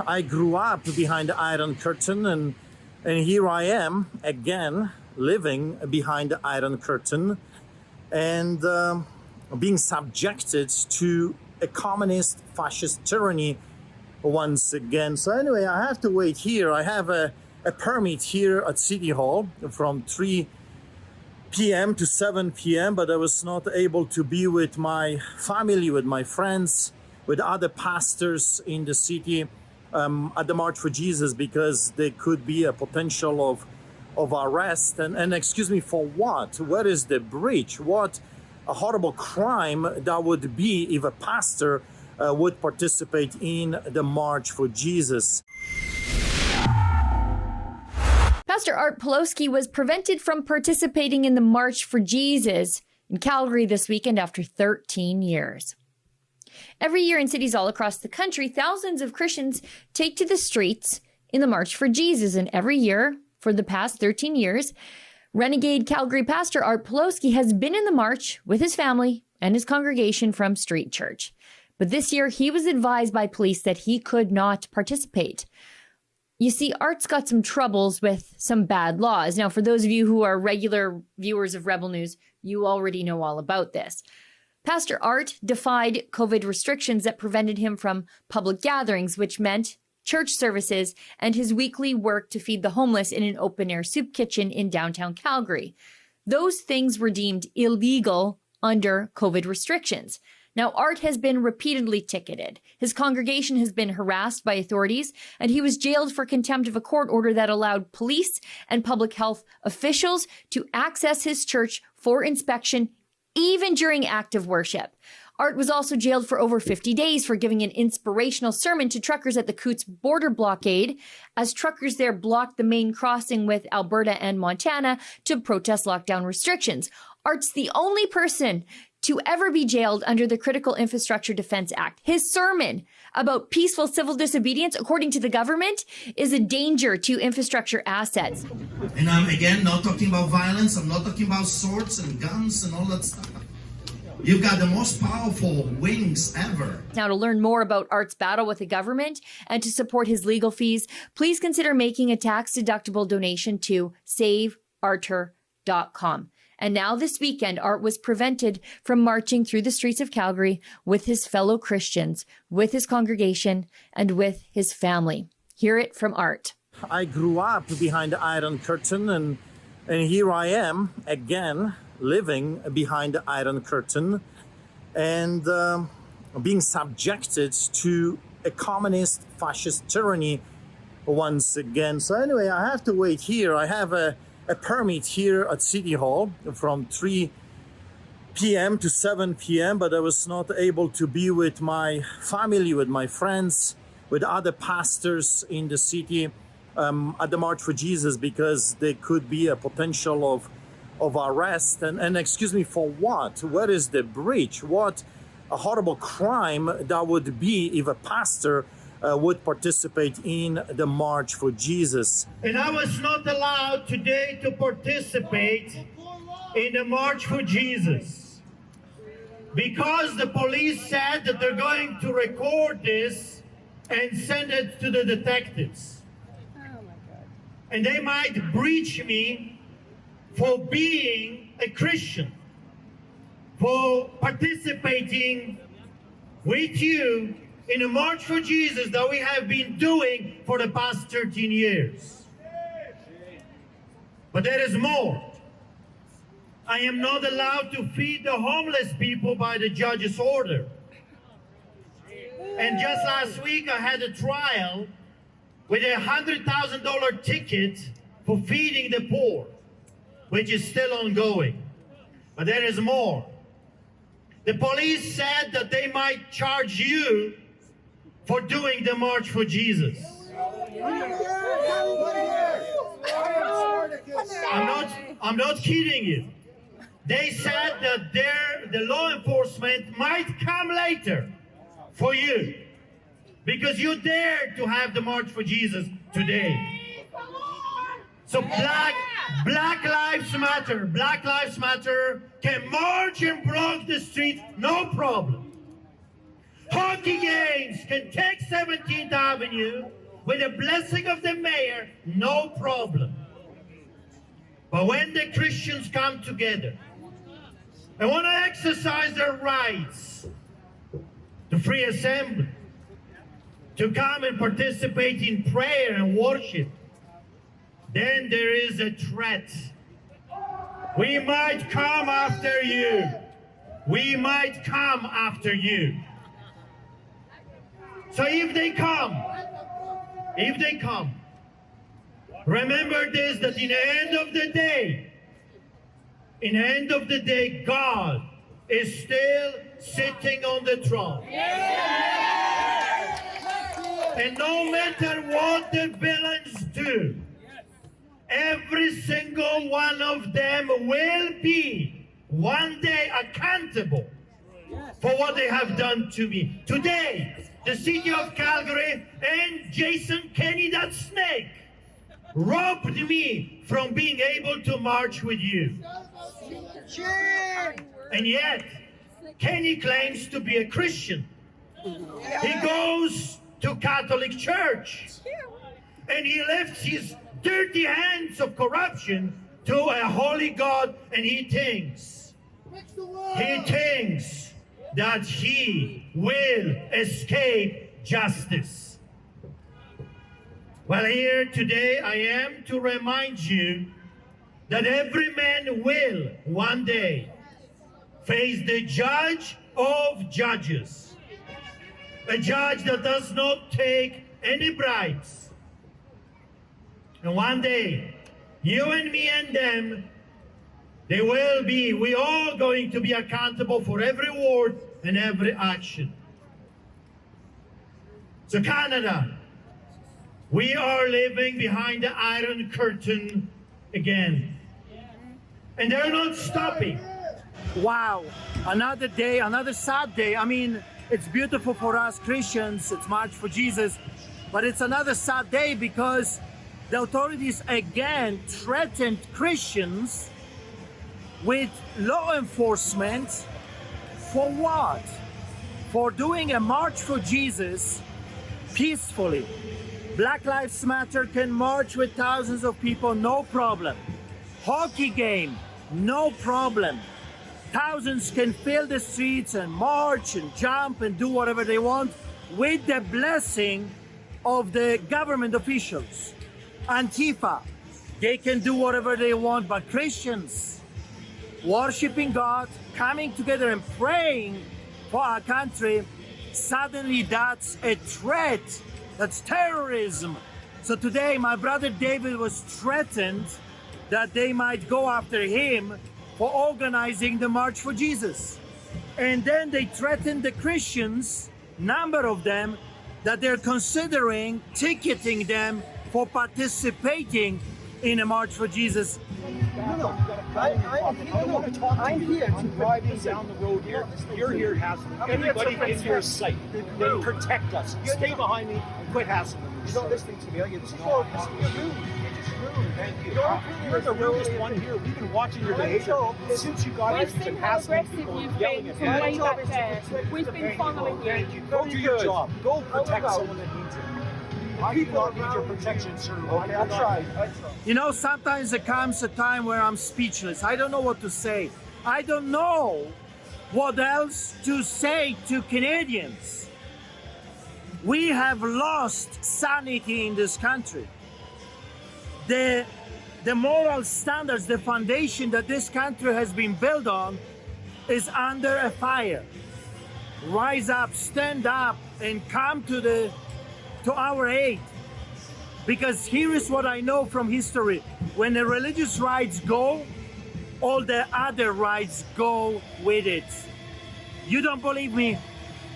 I grew up behind the Iron Curtain, and here I am again living behind the Iron Curtain and being subjected to a communist fascist tyranny once again. So anyway, I have to wait here. I have a permit here at City Hall from 3 p.m. to 7 p.m., but I was not able to be with my family, with my friends, with other pastors in the city at the March for Jesus, because there could be a potential of arrest. And excuse me, for what? Where is the breach? What a horrible crime that would be if a pastor would participate in the March for Jesus. Pastor Artur Pawlowski was prevented from participating in the March for Jesus in Calgary this weekend after 13 years. Every year in cities all across the country, thousands of Christians take to the streets in the March for Jesus. And every year for the past 13 years, renegade Calgary pastor Artur Pawlowski has been in the march with his family and his congregation from Street Church. But this year, he was advised by police that he could not participate. You see, Art's got some troubles with some bad laws. Now, for those of you who are regular viewers of Rebel News, you already know all about this. Pastor Art defied COVID restrictions that prevented him from public gatherings, which meant church services and his weekly work to feed the homeless in an open-air soup kitchen in downtown Calgary. Those things were deemed illegal under COVID restrictions. Now, Art has been repeatedly ticketed. His congregation has been harassed by authorities, and he was jailed for contempt of a court order that allowed police and public health officials to access his church for inspection, even during active worship. Art was also jailed for over 50 days for giving an inspirational sermon to truckers at the Coots border blockade, as truckers there blocked the main crossing with Alberta and Montana to protest lockdown restrictions. Art's the only person to ever be jailed under the Critical Infrastructure Defense Act. His sermon about peaceful civil disobedience, according to the government, is a danger to infrastructure assets. And I'm, again, not talking about violence. I'm not talking about swords and guns and all that stuff. You've got the most powerful wings ever. Now, to learn more about Art's battle with the government and to support his legal fees, please consider making a tax-deductible donation to saveartur.com. And now this weekend, Art was prevented from marching through the streets of Calgary with his fellow Christians, with his congregation, and with his family. Hear it from Art. I grew up behind the Iron Curtain, and here I am again living behind the Iron Curtain and being subjected to a communist fascist tyranny once again. So anyway, I have to wait here. I have a permit here at City Hall from 3 p.m. to 7 p.m., but I was not able to be with my family, with my friends, with other pastors in the city at the March for Jesus, because there could be a potential of arrest. And excuse me, for what? Where is the breach? What a horrible crime that would be if a pastor would participate in the March for Jesus. And I was not allowed today to participate in the March for Jesus because the police said that they're going to record this and send it to the detectives. And they might breach me for being a Christian, for participating with you in a March for Jesus that we have been doing for the past 13 years. But there is more. I am not allowed to feed the homeless people by the judge's order. And just last week I had a trial with a $100,000 ticket for feeding the poor, which is still ongoing. But there is more. The police said that they might charge you for doing the March for Jesus. I'm not kidding you. They said that the law enforcement might come later for you because you dared to have the March for Jesus today. So Black Lives Matter. Black Lives Matter can march and block the street, no problem. hockey games can take 17th Avenue with the blessing of the mayor, no problem. But when the Christians come together and want to exercise their rights to free assembly, to come and participate in prayer and worship, then there is a threat. We might come after you. We might come after you. So if they come, remember this, that in the end of the day, God is still sitting on the throne. And no matter what the villains do, every single one of them will be one day accountable for what they have done to me. Today, the city of Calgary and Jason Kenney, that snake, robbed me from being able to march with you. And yet, Kenney claims to be a Christian. He goes to Catholic Church, and he lifts his dirty hands of corruption to a holy God, and he thinks that he will escape justice. Well, here today I am to remind you that every man will one day face the judge of judges, a judge that does not take any bribes. And one day, you and me and them, we all going to be accountable for every word and every action. So Canada, we are living behind the Iron Curtain again. And they're not stopping. Wow, another day, another sad day. I mean, it's beautiful for us Christians, it's March for Jesus, but it's another sad day because the authorities again threatened Christians with law enforcement. For what? For doing a March for Jesus peacefully. Black Lives Matter can march with thousands of people, no problem. Hockey game, no problem. Thousands can fill the streets and march and jump and do whatever they want with the blessing of the government officials. Antifa, they can do whatever they want, but Christians worshiping God, coming together and praying for our country, suddenly that's a threat. That's terrorism. So today my brother David was threatened that they might go after him for organizing the March for Jesus. And then they threatened the Christians, number of them, that they're considering ticketing them for participating in a March for Jesus. No. I'm here to drive you down the road here. You're here hassling anybody in your sight. Then protect us. Stay behind me and quit hassling. You're not listening to me, are you? This is all rude. Thank you. You're the rudest one here. We've been watching your behavior since you got here. You've been hassling people and yelling at me. We've been following you. Thank you. Go do your job. Go protect someone that needs it. I do not need your protection, sir. Okay, I tried. You know, sometimes there comes a time where I'm speechless. I don't know what to say. I don't know what else to say to Canadians. We have lost sanity in this country. The moral standards, the foundation that this country has been built on is under a fire. Rise up, stand up, and come to our aid. Because here is what I know from history. When the religious rights go, all the other rights go with it. You don't believe me?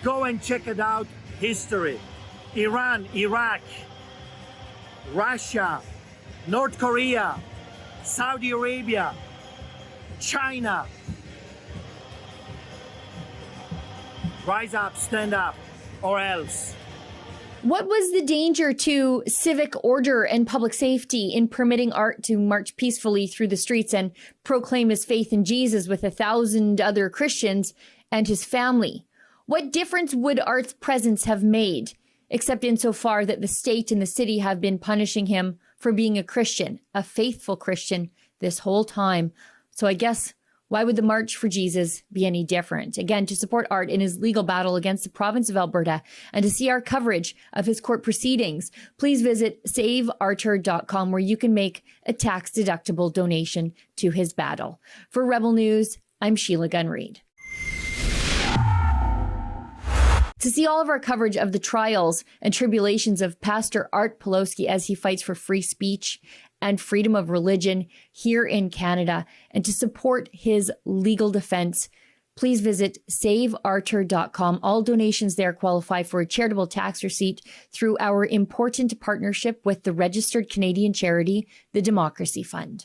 Go and check it out. History. Iran, Iraq, Russia, North Korea, Saudi Arabia, China. Rise up, stand up, or else. What was the danger to civic order and public safety in permitting Art to march peacefully through the streets and proclaim his faith in Jesus with 1,000 other Christians and his family? What difference would Art's presence have made, except insofar that the state and the city have been punishing him for being a Christian, a faithful Christian, this whole time? So I guess, why would the March for Jesus be any different? Again, to support Art in his legal battle against the province of Alberta and to see our coverage of his court proceedings, please visit saveartur.com, where you can make a tax-deductible donation to his battle. For Rebel News, I'm Sheila Gunn-Reid. To see all of our coverage of the trials and tribulations of Pastor Art Pawlowski as he fights for free speech and freedom of religion here in Canada, and to support his legal defense, please visit saveartur.com. All donations there qualify for a charitable tax receipt through our important partnership with the registered Canadian charity, the Democracy Fund.